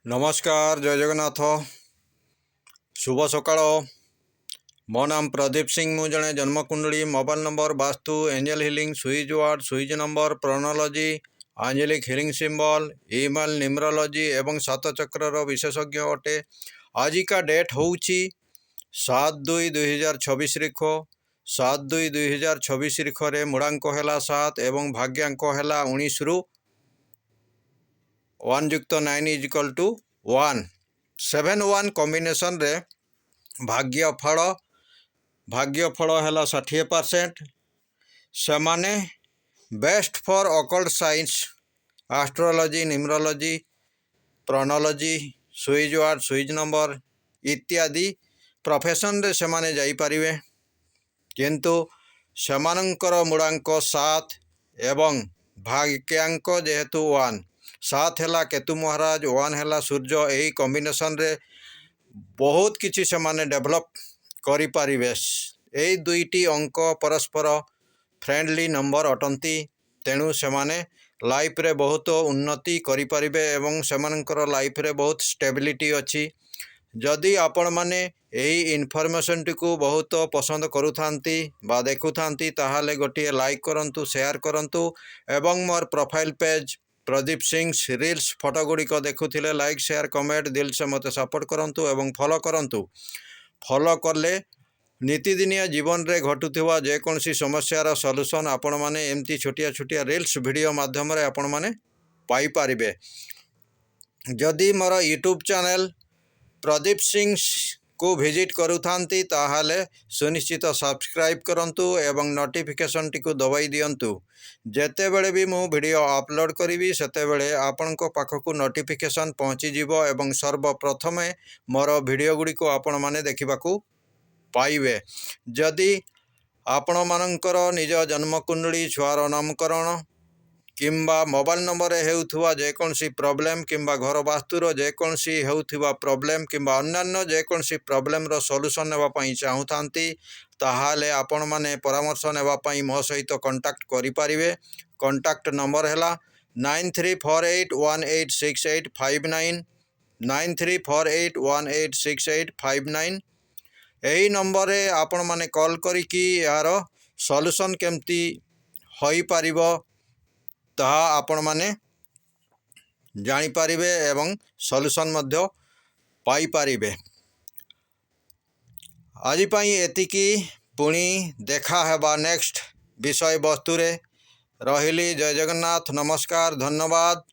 नमस्कार जय जगन्नाथ शुभ सकाळ मो नाम प्रदीप सिंह मु जड़े जन्मकुंडली mobile number vastu angel healing switch word switch number प्रोनोलॉजी angelic healing symbol email numerology एवं सात चक्र विशेषज्ञ अटे। आज का डेट होउची 7/2/2026 रिख 7/2/2026 रिखरे मूढ़ांक है 7 एवं भाग्यांक है 19 रु 1 युक्त 9 इज इक्वल टू 1 7-1 कॉम्बिनेशन रे भाग्यफल है 60%। सेमाने best for occult science astrology numerology प्रोनोलॉजी स्विच वार्ड स्विच नंबर इत्यादि प्रोफेशन रे सेमाने जाई परिवे, किंतु सेमानंकर मूढ़ांक 7 एवं भाग्यांक जेहेतु 1 7 है केतु महाराज 1 है सूर्य यही कॉम्बिनेशन रे बहुत किछि सेमाने डेवलप करि पारिबे। एई दुईटी अंक परस्पर फ्रेंडली नंबर अटंती, तेणु सेमाने लाइफ रे बहुत उन्नति करि पारिबे एवं सेमानंकर लाइफ रे बहुत स्टेबिलिटी अछि। जदि आपण माने यही इनफॉरमेशन टिकु बहुत पसंद करुथांती बा देखुथांती ताहाले गोटे लाइक करंतु शेयर करंतु एवं मोर profile page Pradeep Singh reels photo गुड़िक देखुथिले लाइक शेयर कमेंट दिल से मते सपोर्ट करंतु एवं फॉलो करंतु। फॉलो करले नीतिदिनिया जीवन रे घटुथिबा जेकोसी समस्यार सॉल्यूशन आपण माने एमती छोटिया छोटिया रील्स वीडियो माध्यम रे आपण माने पाई पारिबे। जदि मोर यूट्यूब चैनल प्रदीप सिंह को विजिट करुथांती ताहाले सुनिश्चित सब्सक्राइब करंतु एवं नोटिफिकेशन टी को दबाई दियंतु। जेते बेले भी मु वीडियो अपलोड करी सेते बेले आपण को पाखकु नोटिफिकेशन पहुँची जीवो एवं सर्वप्रथम मोर वीडियो गुड़ी को आपण माने देखिबाकू पाइबे। जदि आपण मानकर निज जन्मकुंडली छुआर नामकरण किंबा मोबाइल नंबर हेउथुवा जेकोसी प्रॉब्लम किंबा घर वास्तुर जेकोसी हेउथुवा प्रॉब्लम किंबा अन्यान्य जेकोसी प्रॉब्लम रो सॉल्यूशन नेबा पई चाहुथांती ताहाले आपण माने परामर्श नेबा पई मो सहित कांटेक्ट करि पारिबे। कांटेक्ट नंबर हैला 9348186859 9348186859। यही नंबर रे आपण माने कॉल करिकी यार सॉल्यूशन केमती होई पारिबो ताहा आपण माने जानी पारिबे एवं सॉल्यूशन मध्य पाई पारिबे। आज पई एतिकी पुणी देखा हेबा नेक्स्ट विषय वस्तु रे। रहिली जय जगन्नाथ नमस्कार धन्यवाद।